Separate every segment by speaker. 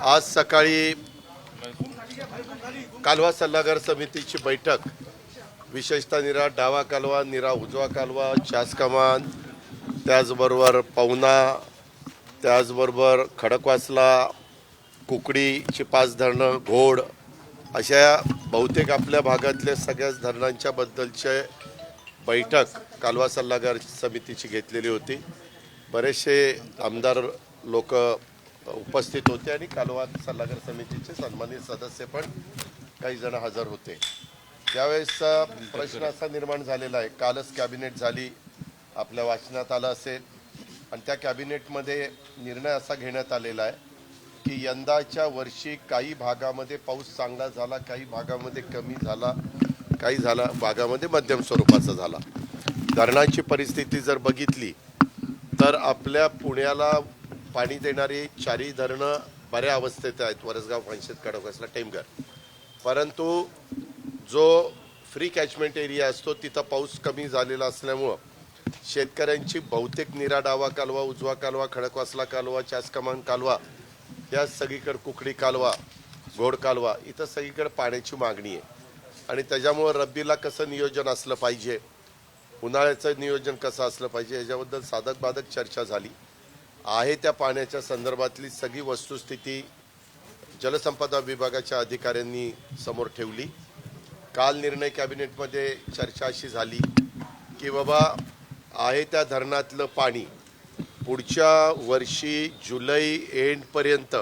Speaker 1: आज सकाळी कालवा सल्लागार समितीची बैठक विशेषतः निरा डावा कालवा, निरा उजवा कालवा, चास कमान, त्याचबरोबर पवना, त्याचबरोबर खडकवासला, कुकडीची 5 धरणं, घोड अशा बहुतेक आपल्या भागातल्या सगळ्याच धरणांच्या बद्दलचे बैठक कालवा सल्लागार समितीची घेतलेली होती। बरेचसे आमदार लोक उपस्थित होते आणि कालवा सल्लागार समितीचे सन्मानित सदस्य पण काही जण हजर होते। त्यावेळेस प्रश्न असा निर्माण झालेला आहे, कालच कॅबिनेट झाली, आपल्या वाचनात आलं असेल आणि त्या कॅबिनेटमध्ये निर्णय असा घेण्यात आलेला आहे की यंदाच्या वर्षी काही भागामध्ये पाऊस चांगला झाला, काही भागामध्ये कमी झाला, काही भागामध्ये मध्यम स्वरूपाचा झाला। धरणांची परिस्थिती जर बघितली तर आपल्या पुण्याला पाणी देणारी 4ही धरणं बऱ्या अवस्थेत आहेत, वरसगाव, फणशेत, खडकवासला, टेमघर। परंतु जो फ्री कॅचमेंट एरिया असतो तिथं पाऊस कमी झालेला असल्यामुळं शेतकऱ्यांची बहुतेक निरा डावा कालवा, उजवा कालवा, खडकवासला कालवा, चासकमान कालवा, या सगळीकडे कुकडी कालवा, घोड कालवा, इथं सगळीकडे पाण्याची मागणी आहे आणि त्याच्यामुळं रब्बीला कसं नियोजन असलं पाहिजे, उन्हाळ्याचं नियोजन कसं असलं पाहिजे याच्याबद्दल साधक बाधक चर्चा झाली आहे। त्या पाण्याच्या संदर्भातली सगळी वस्तुस्थिती जलसंपदा विभागाच्या अधिकाऱ्यांनी समोर ठेवली। काल निर्णय कॅबिनेटमध्ये चर्चा अशी झाली की बाबा आहे त्या धरणातलं पाणी पुढच्या वर्षी जुलै एंडपर्यंत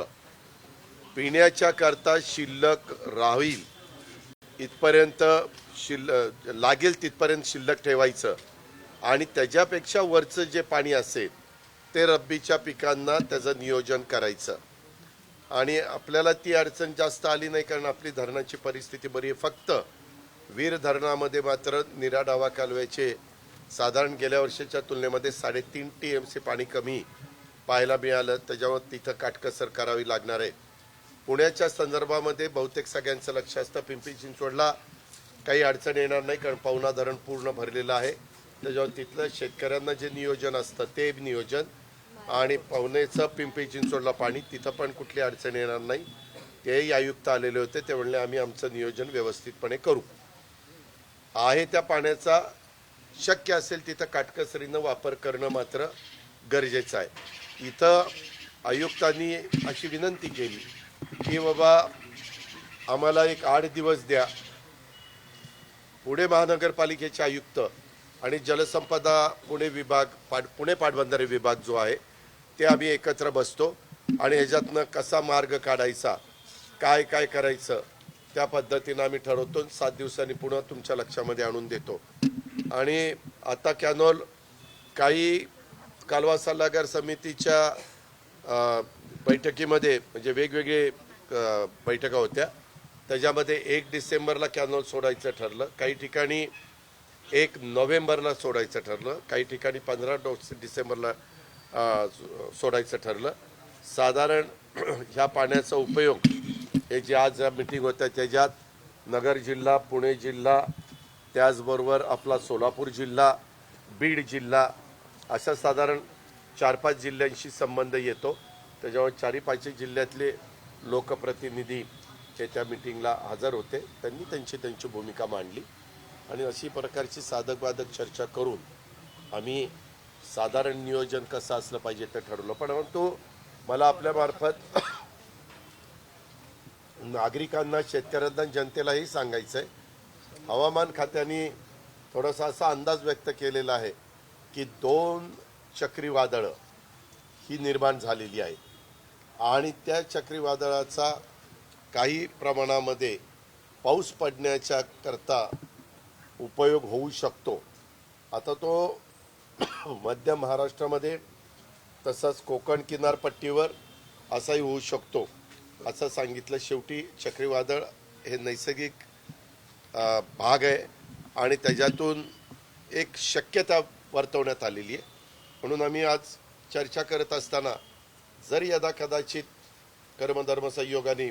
Speaker 1: पिण्याच्या करता शिल्लक राहील इथपर्यंत लागेल तिथपर्यंत शिल्लक ठेवायचं आणि त्याच्यापेक्षा वरचं जे पाणी असेल ते रब्बीच्या पिकांना त्याचं नियोजन करायचं। आणि आपल्याला ती अडचण जास्त आली नाही कारण आपली धरणाची परिस्थिती बरी आहे। फक्त वीर धरणामध्ये मात्र निरा डावा कालव्याचे साधारण गेल्या वर्षाच्या तुलनेमध्ये 3.5 TMC पाणी कमी पाहायला मिळालं, त्याच्यावर तिथं काटकसर करावी लागणार आहे। पुण्याच्या संदर्भामध्ये बहुतेक सगळ्यांचं लक्ष असतं, पिंपरी चिंचवडला काही अडचण येणार नाही कारण पवना धरण पूर्ण भरलेलं आहे, त्याच्यावर तिथलं शेतकऱ्यांना जे नियोजन असतं ते नियोजन आणि पवनेचं पिंपरी चिंचवडला पाणी तिथं पण कुठली अडचण येणार नाही, तेही आयुक्त आलेले होते, ते म्हणले आम्ही आमचं नियोजन व्यवस्थितपणे करू। आहे त्या पाण्याचा शक्य असेल तिथं काटकसरीनं वापर करणं मात्र गरजेचं आहे। इथं आयुक्तांनी अशी विनंती केली की बाबा आम्हाला एक 8 दिवस द्या, पुणे महानगरपालिकेचे आयुक्त आणि जलसंपदा पुणे विभाग, पुणे पाटबंधारे विभाग जो आहे ते आम्ही एकत्र बसतो आणि ह्याच्यातनं कसा मार्ग काढायचा, काय काय करायचं त्या पद्धतीनं आम्ही ठरवतो। 7 दिवसांनी पुन्हा तुमच्या लक्षामध्ये आणून देतो। आणि आता कॅनॉल काही कालवा सल्लागार समितीच्या बैठकीमध्ये म्हणजे वेगवेगळे बैठका होत्या, त्याच्यामध्ये 1 डिसेंबरला कॅनॉल सोडायचं ठरलं, काही ठिकाणी 1 नोव्हेंबरला सोडायचं ठरलं, काही ठिकाणी 15 डिसेंबरला सोडायचं ठरलं। साधारण ह्या पाण्याचा उपयोग हे जे आज मीटिंग होत्या त्याच्यात नगर जिल्हा, पुणे जिल्हा, त्याचबरोबर आपला सोलापूर जिल्हा, बीड जिल्हा अशा साधारण 4-5 जिल्ह्यांशी संबंध येतो, त्याच्यावर 4-5 जिल्ह्यातले लोकप्रतिनिधी हे त्या मीटिंगला हजर होते, त्यांनी त्यांची भूमिका मांडली आणि अशी प्रकारची साधक बाधक चर्चा करून आम्ही साधारण नियोजन कसं असलं पाहिजे ते ठरवलं। परंतु मला आपल्यामार्फत नागरिकांना, शेतकऱ्यांना, जनतेलाही सांगायचं आहे, हवामान खात्याने थोडासा असा अंदाज व्यक्त केलेला आहे की 2 चक्रीवादळं ही निर्माण झालेली आहे आणि त्या चक्रीवादळाचा काही प्रमाणामध्ये पाऊस पडण्याच्या करता उपयोग होऊ शकतो। आता तो मध्य महाराष्ट्रामध्ये तसंच कोकण किनारपट्टीवर असाही होऊ शकतो असं सांगितलं। शेवटी चक्रीवादळ हे नैसर्गिक भाग आहे आणि त्याच्यातून एक शक्यता वर्तवण्यात आलेली आहे, म्हणून आम्ही आज चर्चा करत असताना जर यदा कदाचित कर्मधर्म संयोगाने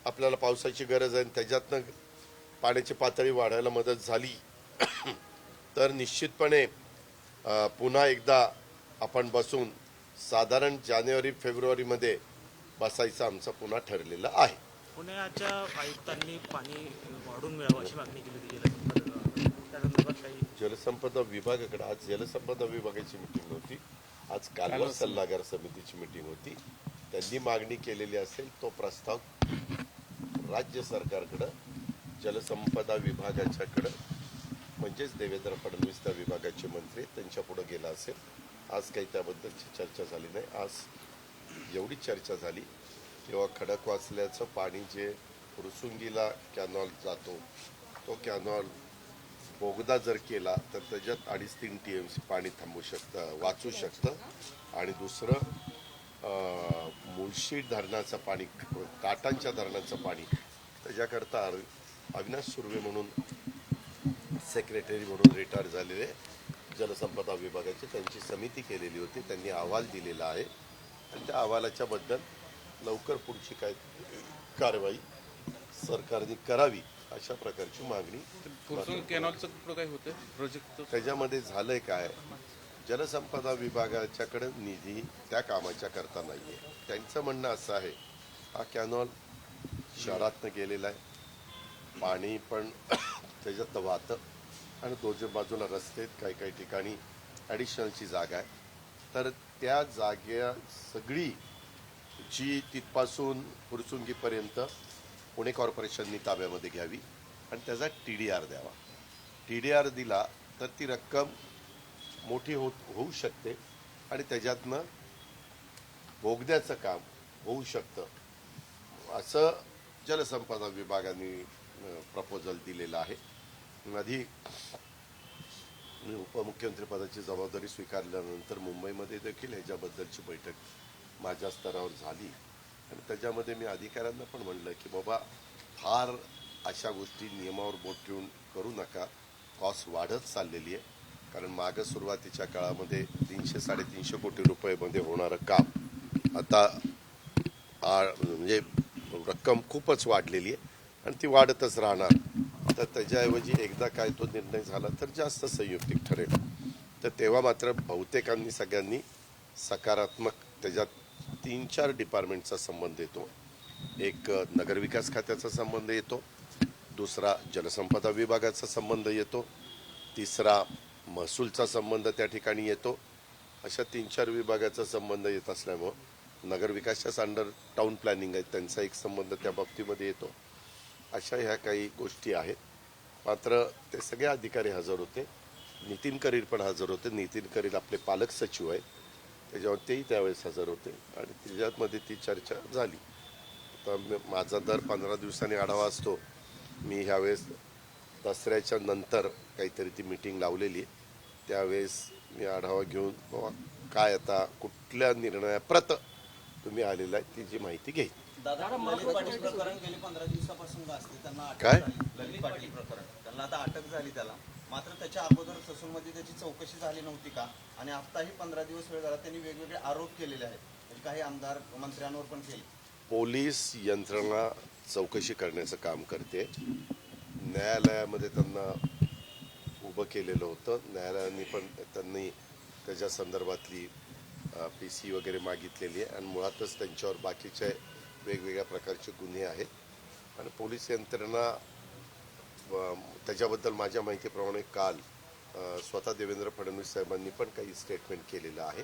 Speaker 1: आपल्याला पावसाची गरज आहे आणि त्याच्यातनं पाण्याची पातळी वाढायला मदत झाली तर निश्चितपणे पुन्हा एकदा आपण बसून साधारण जानेवारी फेब्रुवारीमध्ये बसायचं आमचं पुन्हा ठरलेलं आहे.
Speaker 2: पुण्याच्या आयुक्तांनी पाणी वाढून मिळावं अशी मागणी केली होती त्या संदर्भात काही
Speaker 1: जलसंपदा विभागाकडे आज जलसंपदा विभागाची मिटिंग होती, आज कालवा सल्लागार समितीची मिटिंग होती. त्यांनी मागणी केलेली असेल तो प्रस्ताव राज्य सरकारकडं जलसंपदा विभागाच्याकडं म्हणजेच देवेंद्र फडणवीस त्या विभागाचे मंत्री त्यांच्या पुढे गेला असेल. आज काही त्याबद्दलची चर्चा झाली नाही. आज एवढी चर्चा झाली किंवा खडकवासल्याचं पाणी जे फुरसुंगीला कॅनॉल जातो तो कॅनॉल बोगदा जर केला तर त्याच्यात 2.5-3 TMC पाणी थांबू शकतं, वाचू शकतं. आणि दुसरं मुळशी धरणाचं पाणी, काटांच्या धरणाचं पाणी त्याच्याकरता अविनाश सुर्वे म्हणून सेक्रेटरी म्हणून रिटायर झालेले जलसंपदा विभागाची त्यांची समिती केलेली होती. त्यांनी अहवाल दिलेला आहे आणि त्या अहवालाच्या बद्दल लवकर पुढची काय कारवाई सरकारने करावी अशा प्रकारची मागणी.
Speaker 3: कॅनॉलचं काय होतं प्रोजेक्ट,
Speaker 1: त्याच्यामध्ये झालंय काय, जलसंपदा विभागाच्याकडे निधी त्या कामाच्या करता नाहीये. त्यांचं म्हणणं असं आहे हा कॅनॉल शहरातनं गेलेला आहे, पाणी पण त्याच्यात वाहतं आणि दोन्ही बाजूला रस्ते आहेत, काही काही ठिकाणी ॲडिशनलची जागा आहे. तर त्या जागा सगळी जी तिथपासून फुरसुंगीपर्यंत पुणे कॉर्पोरेशननी ताब्यामध्ये घ्यावी आणि त्याचा TDR द्यावा. TDR दिला तर ती रक्कम मोठी होऊ शकते आणि त्याच्यातनं बोगद्याचं काम होऊ शकतं असं जलसंपदा विभागाने प्रपोजल दिलेलं आहे. आधी मी उपमुख्यमंत्रीपदाची जबाबदारी स्वीकारल्यानंतर मुंबईमध्ये देखील ह्याच्याबद्दलची बैठक माझ्या स्तरावर झाली आणि त्याच्यामध्ये मी अधिकाऱ्यांना पण म्हणलं की बाबा फार अशा गोष्टी नियमावर बोट ठेवून करू नका, कॉस्ट वाढत चाललेली आहे. कारण मागं सुरुवातीच्या काळामध्ये 300-350 कोटी रुपयामध्ये होणारं काम आता म्हणजे रक्कम खूपच वाढलेली आहे आणि ती वाढतच राहणार. तर त्याच्याऐवजी एकदा काय तो निर्णय झाला तर जास्त संयुक्तिक ठरेल. तर तेव्हा मात्र बहुतेकांनी सगळ्यांनी सकारात्मक, त्याच्यात 3-4 डिपार्टमेंटचा संबंध येतो. एक नगरविकास खात्याचा संबंध येतो, दुसरा जलसंपदा विभागाचा संबंध येतो, तिसरा महसूलचा संबंध त्या ठिकाणी येतो. अशा 3-4 विभागाचा संबंध येत असल्यामुळं नगरविकासच्याच अंडर टाउन प्लॅनिंग आहे त्यांचा एक संबंध त्या बाबतीमध्ये येतो. अशा ह्या काही गोष्टी आहेत. मात्र ते सगळे अधिकारी हजर होते, नितीन करीर पण हजर होते. नितीन करीर आपले पालक सचिव आहेत, त्याच्यावर तेही त्यावेळेस हजर होते आणि त्याच्यामध्ये ती चर्चा झाली. तर माझा दर 15 दिवसांनी आढावा असतो. मी ह्यावेळेस दसऱ्याच्या नंतर काहीतरी ती मीटिंग लावलेली आहे, त्यावेळेस मी आढावा घेऊन बाबा काय आता कुठल्या निर्णयाप्रत तुम्ही आलेला आहे ती जी माहिती घेईल.
Speaker 4: ललित पाटील प्रकरण गेली 15 दिवसापासून गाजते, त्यांना
Speaker 1: काय
Speaker 4: ललित पाटील प्रकरण त्यांना आता अटक झाली त्याला, मात्र त्याच्या अगोदर ससूनमध्ये त्याची चौकशी झाली नव्हती का? आणि आताही 15 दिवस वेळ झाला, त्यांनी वेगवेगळे आरोप केलेले आहेत, म्हणजे काही आमदार मंत्र्यांवर पण केले.
Speaker 1: पोलीस यंत्रणा चौकशी करण्याचं काम करते. न्यायालयामध्ये त्यांना उभं केलेलं होतं, न्यायालयाने पण त्यांनी त्याच्या संदर्भातली PC वगैरे मागितलेली आहे आणि मुळातच त्यांच्यावर बाकीचे वेगवेगळ्या प्रकारचे गुन्हे आहेत आणि पोलीस यंत्रणा त्याच्याबद्दल माझ्या माहितीप्रमाणे काल स्वतः देवेंद्र फडणवीस साहेबांनी पण काही स्टेटमेंट केलेलं आहे.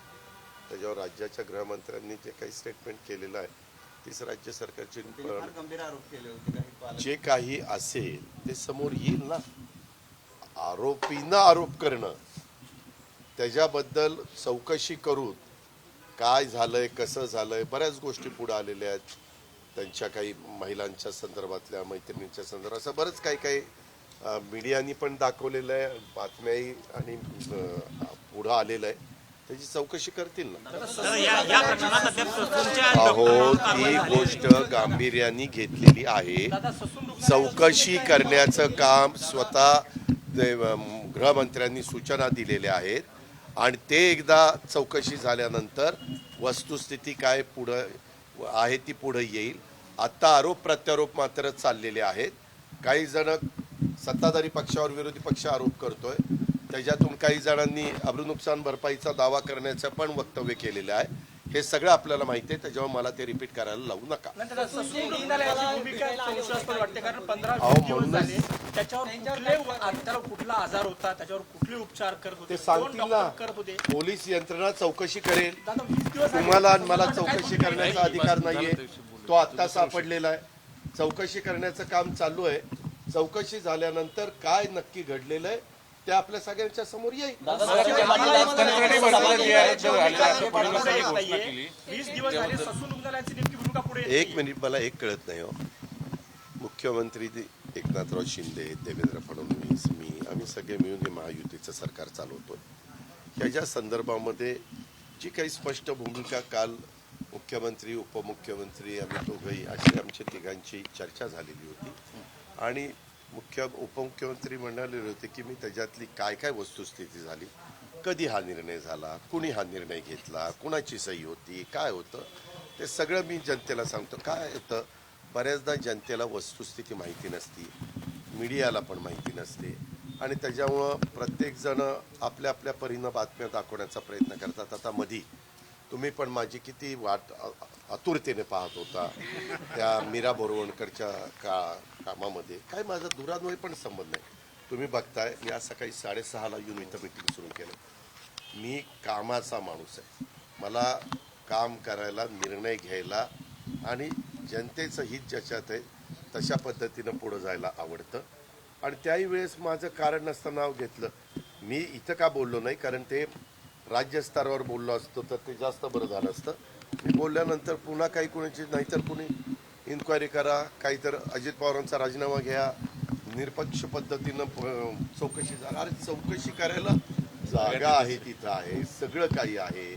Speaker 1: त्याच्यावर राज्याच्या गृहमंत्र्यांनी जे काही स्टेटमेंट केलेलं आहे तीच राज्य सरकारची
Speaker 4: गंभीर आरोप केले होते.
Speaker 1: जे काही असेल ते समोर येईल ना. आरोपींना आरोप करणं, त्याच्याबद्दल चौकशी करून काय झालंय, कसं झालंय, बऱ्याच गोष्टी पुढे आलेल्या आहेत. त्यांच्या काही महिलांच्या संदर्भातल्या, मैत्रिणींच्या संदर्भात असं बरंच काही काही मीडियानी पण दाखवलेलं आहे, बातम्याही आणि पुढं आलेलं आहे. त्याची चौकशी करतील ना. अहो, ती गोष्ट गांभीर्याने घेतलेली आहे. चौकशी करण्याचं काम स्वतः गृहमंत्र्यांनी सूचना दिलेल्या आहेत आणि ते एकदा चौकशी झाल्यानंतर वस्तुस्थिती काय पुढं आहे ती पुढे येईल. आत्ता आरोप प्रत्यारोप मात्र चाललेले आहेत. काही जण सत्ताधारी पक्षावर विरोधी पक्ष आरोप करतोय, त्याच्यातून काही जणांनी अब्रूनुकसान भरपाईचा दावा करण्याचं पण वक्तव्य केलेलं आहे. हे सगळं आपल्याला माहिती आहे, त्याच्यावर मला ते रिपीट करायला लावू नका.
Speaker 2: वाटते कारण 15-20
Speaker 1: अहो,
Speaker 2: दिवस
Speaker 1: म्हणूनच-
Speaker 2: झाले त्याच्यावर त्याला कुठला आजार होता, त्याच्यावर कुठले उपचार करत होते,
Speaker 1: ते सांगतील
Speaker 2: कोण
Speaker 1: ना.
Speaker 2: डॉक्टर करत होते.
Speaker 1: पोलीस यंत्रणा चौकशी करेल.
Speaker 2: दादा 20 दिवस झाले.
Speaker 1: तुम्हाला आणि मला चौकशी करण्याचा अधिकार नाहीये, तो आता सापडलेला आहे. चौकशी करण्याचं काम चालू आहे. चौकशी झाल्यानंतर काय नक्की घडलेलं आहे ते आपल्या सगळ्यांच्या समोर येईल.
Speaker 2: 20 दिवस झाले ससून रुग्णालयाची नेमकी भूमिका पुढे येत
Speaker 1: एक मिनिट, मला एक कळत नाही हो. मुख्यमंत्री एकनाथराव शिंदे, देवेंद्र फडणवीस, आम्ही सगळे मिळून हे महायुतीचं सरकार चालवतोय. ह्याच्या संदर्भामध्ये जी काही स्पष्ट भूमिका काल मुख्यमंत्री, उपमुख्यमंत्री, आम्ही दोघंही अशी आमच्या तिघांची चर्चा झालेली होती. आणि उपमुख्यमंत्री म्हणाले होते की मी त्याच्यातली काय काय वस्तुस्थिती झाली, कधी हा निर्णय झाला, कुणी हा निर्णय घेतला, कुणाची सही होती, काय होतं, ते सगळं मी जनतेला सांगतो. काय होतं, बऱ्याचदा जनतेला वस्तुस्थिती माहिती नसती, मीडियाला पण माहिती नसते आणि त्याच्यामुळं प्रत्येकजण आपल्या आपल्या परीनं बातम्या दाखवण्याचा प्रयत्न करतात. आता मधी तुम्ही पण माझी किती वाट आतुरतेने पाहत होता त्या मीरा बोरवणकरच्या कामामध्ये. काय माझा दुरान्वय पण संबंध नाही. तुम्ही बघताय मी आज सकाळी 6:30ला येऊन इथं मीटिंग सुरू केलं. मी कामाचा माणूस आहे. मला काम करायला, निर्णय घ्यायला आणि जनतेचं हित ज्याच्यात आहे तशा पद्धतीनं पुढं जायला आवडतं. आणि त्याही वेळेस माझं कारण नसतं नाव घेतलं. मी इथं का बोललो नाही, कारण ते राज्यस्तरावर बोललो असतो तर ते जास्त बरं झालं असतं. मी बोलल्यानंतर पुन्हा काही कोणाची, नाहीतर कुणी इन्क्वायरी करा, काहीतर अजित पवारांचा राजीनामा घ्या, निरपक्ष पद्धतीनं चौकशी झाली. अरे चौकशी करायला जागा आहे, तिथं आहे, सगळं काही आहे.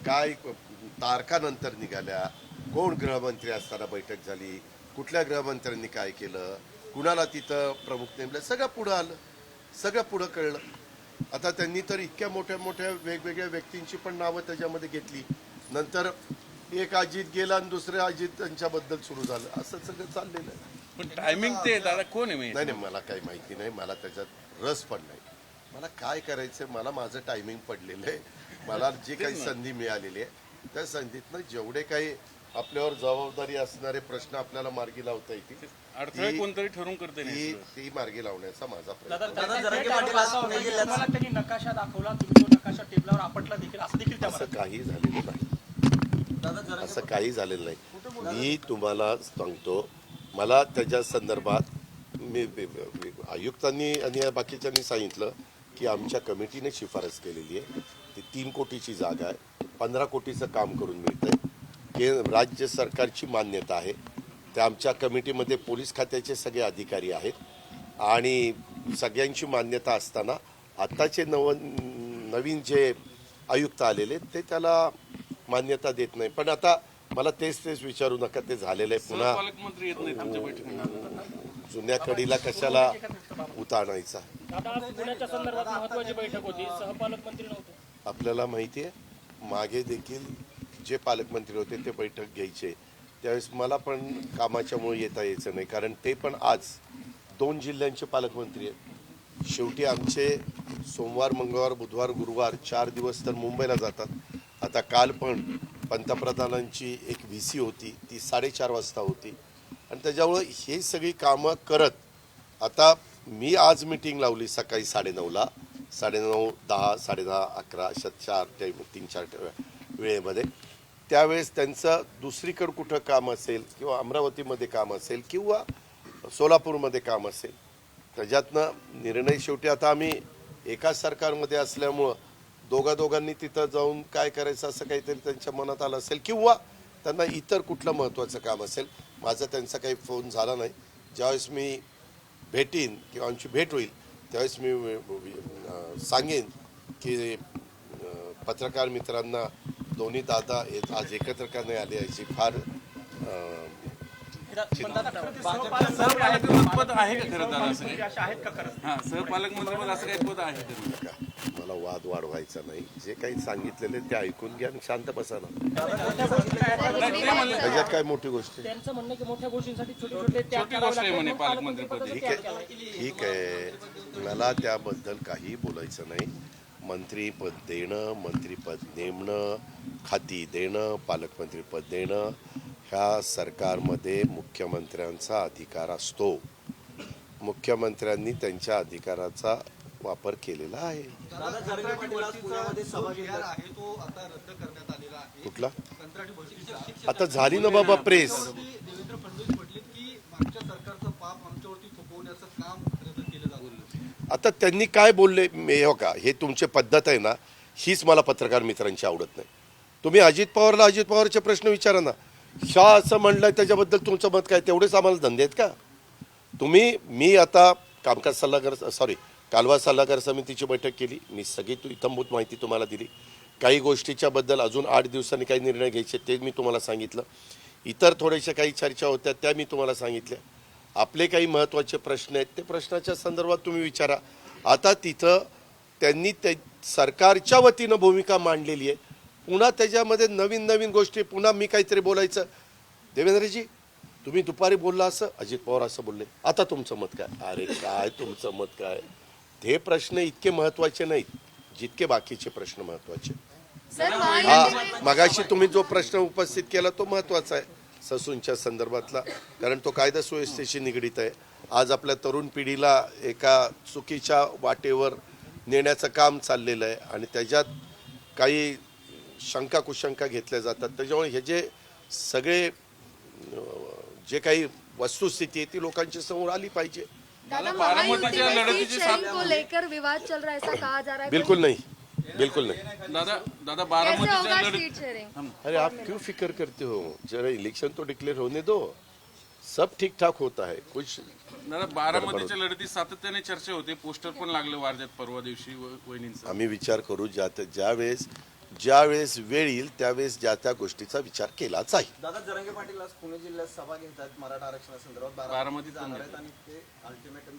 Speaker 1: काय तारखा नंतर निघाल्या, कोण गृहमंत्री असताना बैठक झाली, कुठल्या गृहमंत्र्यांनी काय केलं, कुणाला तिथं प्रमुख नेमलं, सगळं पुढं आलं, सगळं पुढं कळलं. आता त्यांनी तर इतक्या मोठ्या मोठ्या वेगवेगळ्या व्यक्तींची पण नावं त्याच्यामध्ये घेतली. नंतर एक अजित गेला आणि दुसरे अजित त्यांच्याबद्दल सुरू झालं. असं सगळं चाललेलं आहे.
Speaker 3: पण टायमिंग ते दादा कोण आहे
Speaker 1: नाही नाही, मला काही माहिती नाही, मला त्याच्यात रस पण नाही. मला काय करायचं, मला माझं टायमिंग पडलेलं आहे. मला जी काही संधी मिळालेली आहे त्या संधीतनं जेवढे काही आपल्यावर जबाबदारी असणारे प्रश्न आपल्याला मार्गी लावता येतील,
Speaker 3: अडथळे कोणतरी ठरवून करते
Speaker 1: ती मार्गी लावण्याचा माझा प्रयत्न.
Speaker 2: तुम्हाला त्यांनी नकाशा दाखवला, तुम्ही तो नकाशा टेबलावर आपटला देखील, असं देखील त्या
Speaker 1: असं काही झालेलं नाही, असं काही झालेलं नाही. मी तुम्हाला सांगतो, मला त्याच्या संदर्भात मी आयुक्तांनी आणि बाकीच्यांनी सांगितलं की आमच्या कमिटीने शिफारस केलेली आहे. ती 3 कोटीची जागा आहे, 15 कोटीचं काम करून मिळतंय, हे राज्य सरकारची मान्यता आहे. त्या आमच्या कमिटीमध्ये पोलीस खात्याचे सगळे अधिकारी आहेत आणि सगळ्यांची मान्यता असताना आत्ताचे नवीन जे आयुक्त आलेले ते त्याला मान्यता देत नाही. पण आता मला तेच विचारू नका, ते झालेलं आहे. पुन्हा
Speaker 3: पालकमंत्री येत नाहीत आमच्या बैठकीला.
Speaker 1: जुन्या कडीला कशाला उतारणायचा.
Speaker 2: पुण्याच्या संदर्भात महत्वाची बैठक होती, सहपालकमंत्री नव्हते.
Speaker 1: आपल्याला माहिती आहे, मागे देखील जे पालकमंत्री होते ते बैठक घ्यायचे, त्यावेळेस मला पण कामाच्यामुळे येता यायचं नाही, कारण ते पण आज 2 जिल्ह्यांचे पालकमंत्री आहेत. शेवटी आमचे सोमवार, मंगळवार, बुधवार, गुरुवार 4 दिवस तर मुंबईला जातात. आता काल पण पंतप्रधानांची एक VC होती, ती 4:30 वाजता होती. आणि त्याच्यामुळं हे सगळी कामं करत आता मी आज मीटिंग लावली सकाळी 9:30ला, 9:30, 10, 10:30, 11 अशा 3-4 वेळेमध्ये. त्यावेळेस त्यांचं दुसरीकडं कुठं काम असेल किंवा अमरावतीमध्ये काम असेल किंवा सोलापूरमध्ये काम असेल, त्याच्यातनं निर्णय शेवटी आता आम्ही एकाच सरकारमध्ये असल्यामुळं दोघांनी तिथं जाऊन काय करायचं असं काहीतरी त्यांच्या मनात आलं असेल किंवा त्यांना इतर कुठलं महत्त्वाचं काम असेल. माझा त्यांचा काही फोन झाला नाही. ज्यावेळेस मी भेटीन किंवा आमची भेट होईल त्यावेळेस मी सांगेन की पत्रकार मित्रांना दोन्ही दादा आज एकत्र का नाही आले याची फार
Speaker 3: पद आहे का खरं दादा असं काही?
Speaker 2: आहेत का खरं?
Speaker 3: हा, सहपालकमंत्री पद असं काही पद आहे का?
Speaker 1: मला वाद वाढवायचा नाही. जे काही सांगितलेले ते ऐकून घ्या आणि शांत बसा ना. त्याच्यात काय मोठी गोष्ट आहे?
Speaker 2: त्यांचं म्हणणं की मोठ्या गोष्टींसाठी छोटे छोटे त्याग
Speaker 3: छोटी
Speaker 2: करावे
Speaker 3: गोष्ट आहे म्हणे
Speaker 2: लागतात.
Speaker 3: पालकमंत्री पद.
Speaker 1: ठीक आहे, ठीक आहे, मला त्याबद्दल काही बोलायचं नाही. मंत्रीपद देणं, मंत्रीपद नेमणं, खाती देणं, पालकमंत्रीपद देणं ह्या सरकारमध्ये मुख्यमंत्र्यांचा अधिकार असतो. मुख्यमंत्र्यांनी त्यांच्या अधिकाराचा वापर केलेला आहे.
Speaker 4: दादा जरांगे पाटील आज पुण्यामध्ये सभा घेणार आहे, तो आता रद्द करण्यात आलेला आहे.
Speaker 1: कुठला
Speaker 4: कंत्राटी भरतीची
Speaker 1: आता झाली ना बाबा प्रेस.
Speaker 4: देवेंद्र फडणवीस म्हटले की मागच्या सरकारचं पाप आमच्यावरती थोपवण्याचं काम रद्द केलं जातं.
Speaker 1: आता त्यांनी काय बोलले हो का, हे तुमची पद्धत आहे ना, हीच मला पत्रकार मित्रांची आवडत नाही. तुम्ही अजित पवारला अजित पवारचे प्रश्न विचारा ना. शाह असं म्हणलंय त्याच्याबद्दल तुमचं मत काय? तेवढेच आम्हाला धंदे आहेत का मी आता कामकाज सल्लागार कालवा सल्लागार समितीची बैठक केली. मी सगळी इत्थंभूत माहिती तुम्हाला दिली. काही गोष्टीच्या बद्दल अजून 8 दिवसांनी काही निर्णय घ्यायचे ते मी तुम्हाला सांगितलं. इतर थोड्याशा काही चर्चा होत्या त्या मी तुम्हाला सांगितल्या. आपले काही महत्त्वाचे प्रश्न आहेत ते प्रश्नाच्या संदर्भात तुम्ही विचारा. आता तिथं त्यांनी सरकारच्या वतीनं भूमिका मांडलेली आहे. पुन्हा त्याच्यामध्ये नवीन नवीन गोष्टी, पुन्हा मी काहीतरी बोलायचं. देवेंद्रजी तुम्ही दुपारी बोलला असं, अजित पवार असं बोलले, आता तुमचं मत काय? अरे काय तुमचं मत काय? हे प्रश्न इतके महत्त्वाचे नाहीत जितके बाकीचे प्रश्न महत्त्वाचे. हा मगाशी तुम्ही जो प्रश्न उपस्थित केला तो महत्त्वाचा आहे ससूनच्या संदर्भातला, कारण तो कायदा सुव्यवस्थेशी निगडीत आहे. आज आपल्या तरुण पिढीला एका चुकीच्या वाटेवर नेण्याचं काम चाललेलं आहे आणि त्याच्यात काही शंका कुशंका घेतल्या जातात. त्याच्यामुळे हे जे सगळे जे काही वस्तुस्थिती आहे ती लोकांच्या समोर आली पाहिजे.
Speaker 5: दादा
Speaker 3: बारामतीच्या लढतीची
Speaker 5: शेयरिंग को लेकर विवाद चल रहा है, ऐसा कहा जा रहा है.
Speaker 1: बिल्कुल नहीं, बिल्कुल नहीं.
Speaker 3: दादा
Speaker 5: कैसे
Speaker 3: बारामतीच्या
Speaker 5: होगा
Speaker 3: लढत
Speaker 5: सीट शेयरिंग?
Speaker 1: अरे आप क्यों फिक्र करते हो? जरा इलेक्शन तो डिक्लेअर होने दो, सब ठीक ठाक होता है. कुछ
Speaker 3: दादा बारामतीच्या लढतीत सातत्याने चर्चा होते. पोस्टर पण लागलं वारज्यात परवा दिवशी वहिनींचं.
Speaker 1: आम्ही विचार करू. ज्यावेळेस वेळ येईल त्यावेळेस ज्या त्या गोष्टीचा विचार केला जाईल.
Speaker 4: दादा जरांगे पाटील आज पुणे जिल्ह्यात सभा घेत आहेत मराठा आरक्षणासंदर्भात.
Speaker 3: बारामतीत
Speaker 4: जाणार आहेत आणि ते अल्टिमेटम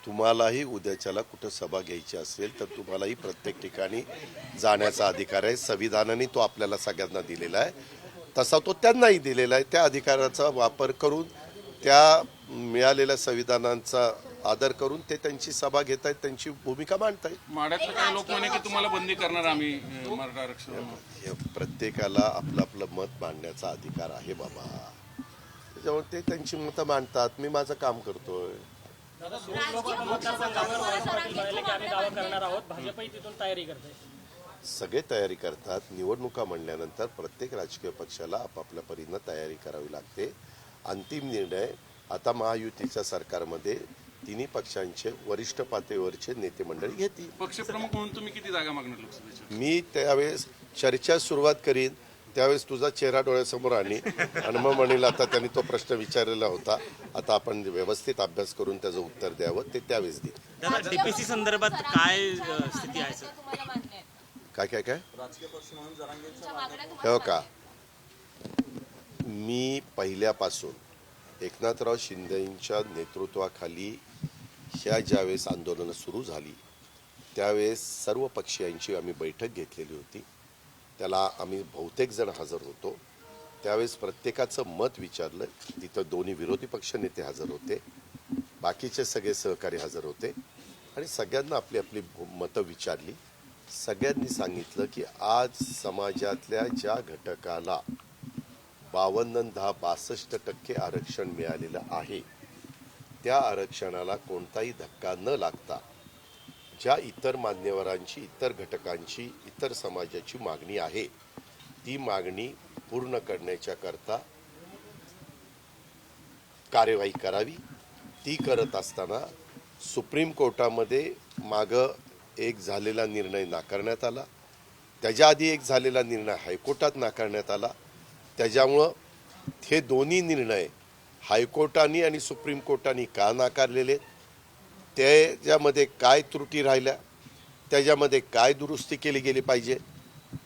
Speaker 1: तुम्हालाही उद्याच्याला कुठं सभा घ्यायची असेल तर तुम्हालाही प्रत्येक ठिकाणी जाण्याचा अधिकार आहे. संविधानाने तो आपल्याला सगळ्यांना दिलेला आहे, तसा तो त्यांनाही दिलेला आहे. त्या अधिकाराचा वापर करून, त्या मिळालेल्या संविधानांचा आदर करून ते त्यांची सभा घेत आहेत, त्यांची भूमिका मांडतायत.
Speaker 3: माड्यातले काही लोक म्हणे की तुम्हाला बंदी करणार आम्ही मराठा आरक्षण.
Speaker 1: प्रत्येकाला आपलं आपलं मत मांडण्याचा अधिकार आहे बाबा. त्याच्यामुळे ते त्यांची मतं मांडतात, मी माझं काम करतोय. सगळे तयारी करतात. निवडणुका म्हणल्यानंतर प्रत्येक राजकीय पक्षाला आपापल्या परीनं तयारी करावी लागते. अंतिम निर्णय आता महायुतीच्या सरकारमध्ये तिन्ही पक्षांचे वरिष्ठ पातळीवरचे नेते मंडळी घेतील.
Speaker 3: पक्षप्रमुख म्हणून तुम्ही किती जागा मागणार लोकसभेच्या?
Speaker 1: मी त्यावेळेस चर्चा सुरुवात करीन त्यावेळेस तुझा चेहरा डोळ्यासमोर आणि मग म्हणेल आता त्यांनी तो प्रश्न विचारलेला होता, आता आपण व्यवस्थित अभ्यास करून त्याचं उत्तर द्यावं, ते त्यावेळेस देईल.
Speaker 2: दादा डीपीसी संदर्भात काय स्थिती आहे सर?
Speaker 1: काय
Speaker 4: राजकीय पक्ष म्हणून जरांगेंच्या
Speaker 1: हो का, मी पहिल्यापासून एकनाथराव शिंदेंच्या नेतृत्वाखाली ह्या ज्यावेळेस आंदोलनं सुरू झाली त्यावेळेस सर्व पक्षीयांची आम्ही बैठक घेतलेली होती. त्याला आम्ही बहुतेक जण हजर होतो. त्यावेळेस प्रत्येकाचं मत विचारलं. तिथं दोन्ही विरोधी पक्ष नेते हजर होते, बाकीचे सगळे सहकारी हजर होते आणि सगळ्यांना आपली आपली मतं विचारली. सगळ्यांनी सांगितलं की आज समाजातल्या ज्या घटकाला 52-10-62% आरक्षण मिळालेलं आहे त्या आरक्षणाला कोणताही धक्का न लागता ज्या इतर मान्यवरांची, इतर घटकांची, इतर समाजाची मागणी आहे ती मागणी पूर्ण करण्याच्या करता कार्यवाही करावी. ती करत असताना सुप्रीम कोर्टामध्ये मागं एक झालेला निर्णय नाकारण्यात आला, त्याच्या आधी एक झालेला निर्णय हायकोर्टात नाकारण्यात आला. त्याच्यामुळं हे दोन्ही निर्णय हायकोर्टाने आणि सुप्रीम कोर्टाने का नाकारलेले, त्याच्यामध्ये काय त्रुटी राहिल्या, त्याच्यामध्ये काय दुरुस्ती केली गेली पाहिजे,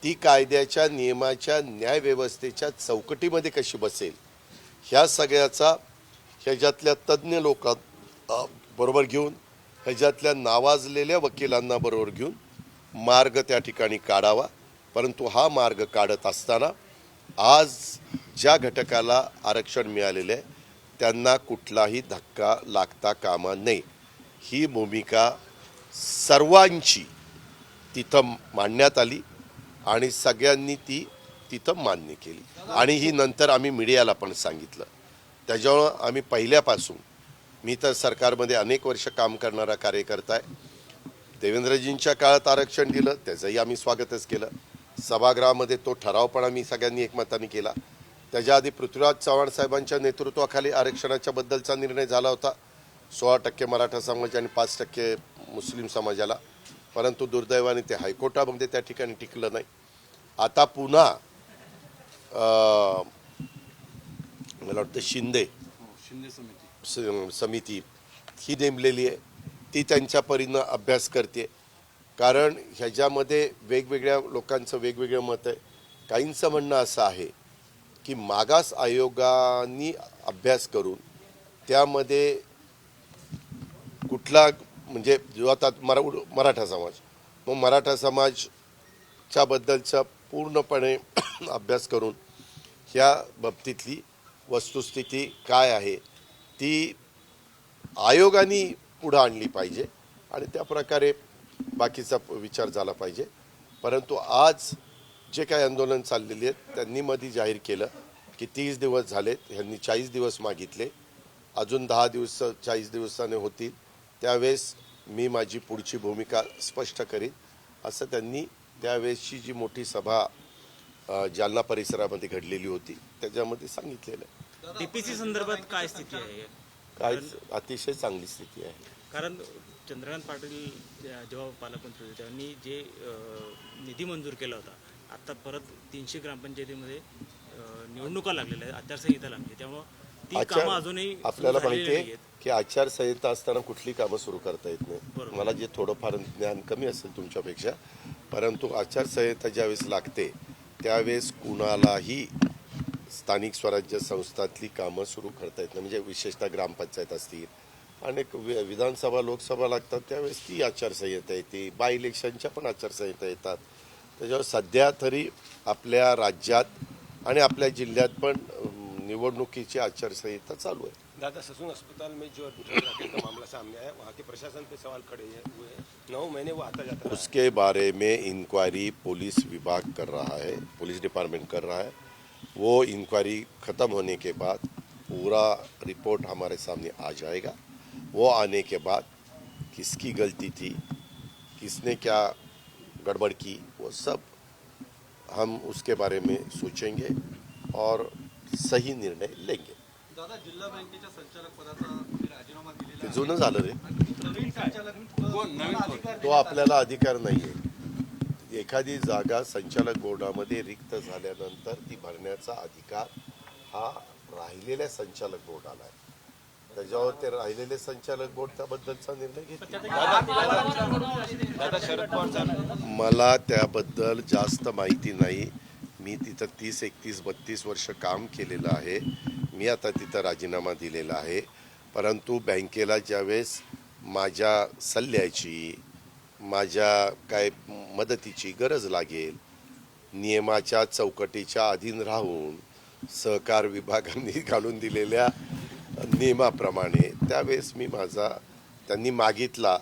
Speaker 1: ती कायद्याच्या नियमाच्या न्यायव्यवस्थेच्या चौकटीमध्ये कशी बसेल, ह्या सगळ्याचा ह्याच्यातल्या तज्ज्ञ लोकां बरोबर घेऊन, ह्याच्यातल्या नावाजलेल्या वकिलांना बरोबर घेऊन मार्ग त्या ठिकाणी काढावा. परंतु हा मार्ग काढत असताना आज ज्या घटकाला आरक्षण मिळालेले आहे त्यांना कुठलाही धक्का लागता कामा नये, ही भूमिका सर्वांची तिथं मांडण्यात आली आणि सगळ्यांनी ती तिथं मान्य केली आणि ही नंतर आम्ही मीडियाला पण सांगितलं. त्याच्यामुळं आम्ही पहिल्यापासून, मी तर सरकारमध्ये अनेक वर्ष काम करणारा कार्यकर्ता आहे. देवेंद्रजींच्या काळात आरक्षण दिलं, त्याचंही आम्ही स्वागतच केलं. सभागृहामध्ये तो ठराव पण आम्ही सगळ्यांनी एकमताने केला. त्याच्या आधी पृथ्वीराज चव्हाण साहेबांच्या नेतृत्वाखाली आरक्षणाच्या बद्दलचा निर्णय झाला होता, 16% मराठा समाज आणि 5% मुस्लिम समाजाला. परंतु दुर्दैवाने ते हायकोर्टामध्ये त्या ठिकाणी टिकलं नाही. आता पुन्हा मला वाटतं शिंदे समिती ही नेमलेली आहे, ती त्यांच्या परीनं अभ्यास करते. कारण ह्याच्यामध्ये वेगवेगळ्या लोकांचं वेगवेगळं मत आहे. काहींचं म्हणणं असं आहे की मागास आयोगाने अभ्यास करून त्यामध्ये कुठला म्हणजे जो आता मराठा समाज, मग मराठा समाजच्या बद्दलचा पूर्णपणे अभ्यास करून ह्या बाबतीतली वस्तुस्थिती काय आहे ती आयोगाने पुढं आणली पाहिजे आणि त्या प्रकारे बाकीचा विचार झाला पाहिजे. परंतु आज जे काही आंदोलन चाललेली आहेत त्यांनी मध्ये जाहीर केलं की 30 दिवस झालेत, ह्यांनी 40 दिवस मागितले, अजून 10 दिवस 40 दिवसाने होतील, त्यावेळेस मी माझी पुढची भूमिका स्पष्ट करीन असं त्यांनी त्यावेळेसची जी मोठी सभा जालना परिसरामध्ये घडलेली होती त्याच्यामध्ये सांगितलेलं आहे.
Speaker 2: डीपीसी संदर्भात काय स्थिती आहे?
Speaker 1: काय अतिशय चांगली स्थिती आहे.
Speaker 2: कारण चंद्रकांत पाटील जेव्हा पालकमंत्री होते त्यांनी जे निधी मंजूर केला होता, आता परत 300 ग्रामपंचायतीमध्ये निवडणुका लागलेल्या आहेत, आचारसंहिता लागली, त्यामुळं ती कामं अजूनही
Speaker 1: आपल्याला माहिती आहे की आचारसंहिता असताना कुठली कामं सुरू करता येत नाही. मला जे थोडंफार ज्ञान कमी असेल तुमच्यापेक्षा, परंतु आचारसंहिता ज्यावेळेस लागते त्यावेळेस कुणालाही स्थानिक स्वराज्य संस्थातली कामं सुरू करता येत नाही. म्हणजे विशेषतः ग्रामपंचायत असतील, अनेक विधानसभा लोकसभा लागतात त्यावेळेस ती आचारसंहिता येते, बाय इलेक्शनच्या पण आचारसंहिता येतात. त्याच्यावर सध्या तरी आपल्या राज्यात आणि आपल्या जिल्ह्यात पण निवडणुकीची आचारसंहिता चालू आहे.
Speaker 6: दादा, ससून अस्पताल में जो का मामला सामने आया, वहाँ के प्रशासन पे सवाल खड़े हुए हैं. 9 महीने वो आता जाता है.
Speaker 1: उसके बारे में इंक्वायरी पुलिस विभाग कर रहा है, पुलिस डिपार्टमेंट कर रहा है. वो इंक्वायरी ख़त्म होने के बाद पूरा रिपोर्ट हमारे सामने आ जाएगा. वो आने के बाद किसकी गलती थी, किसने क्या गड़बड़ की, वो सब हम उसके बारे में सोचेंगे और सही निर्णय लेंगे.
Speaker 4: दादा, जिल्हा बँकेच्या संचालक पदाचा राजीनामा दिलेला
Speaker 1: ते जुनं झालं रे,
Speaker 4: नवीन संचालक
Speaker 1: तो आपल्याला अधिकार नाही आहे. एखादी जागा संचालक बोर्डामध्ये रिक्त झाल्यानंतर ती भरण्याचा अधिकार हा राहिलेल्या संचालक बोर्डाला आहे. त्याच्यावर ते राहिलेले संचालक बोर्ड त्याबद्दलचा निर्णय घेतील. मला त्याबद्दल जास्त माहिती नाही. मी तिथं 30, 31, 32 वर्ष काम केलेलं आहे. मी आता तिथं राजीनामा दिलेला आहे. परंतु बँकेला ज्यावेळेस माझ्या सल्ल्याची, माझ्या काय मदतीची गरज लागेल, नियमाच्या चौकटीच्या अधीन राहून सहकार विभागाने घालून दिलेल्या नियमाप्रमाणे त्यावेळेस मी त्यांनी मागितला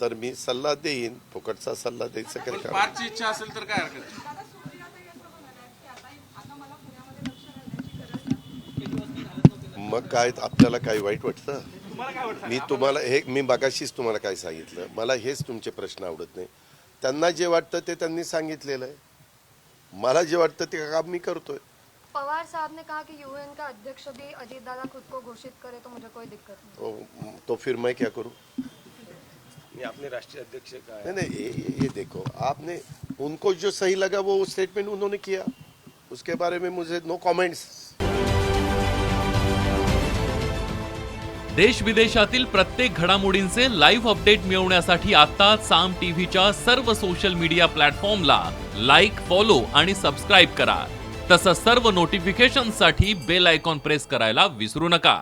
Speaker 1: तर मी सल्ला देईन. फुकटचा सल्ला द्यायचं काय कारण.
Speaker 3: पारची इच्छा असेल तर काय हरकत नाही.
Speaker 1: मग काय आपल्याला काही वाईट वाटतं? मी मगाशीच तुम्हाला काय सांगितलं, मला हेच तुमचे प्रश्न आवडत नाही. त्यांना जे वाटतं ते त्यांनी सांगितलेलं आहे, मला जे वाटतं ते काम मी करतोय.
Speaker 5: पवार साहब ने कहा कि यूएन का अध्यक्ष भी अजीत दादा खुद को घोषित करे तो मुझे कोई दिक्कत नहीं.
Speaker 1: तो फिर मैं क्या करूं?
Speaker 6: ये अपने राष्ट्रीय अध्यक्ष का है.
Speaker 1: नहीं, ये देखो, आपने उनको जो सही लगा वो स्टेटमेंट उन्होंने किया, उसके बारे में मुझे नो कमेंट्स.
Speaker 7: देश विदेशातील प्रत्येक घडामोडींचे लाईव्ह अपडेट मिळवण्यासाठी आता साम टीव्हीच्या सर्व सोशल मीडिया प्लॅटफॉर्मला लाईक, फॉलो आणि सबस्क्राईब करा. तसंच सर्व नोटिफिकेशनसाठी बेल आयकॉन प्रेस करायला विसरू नका.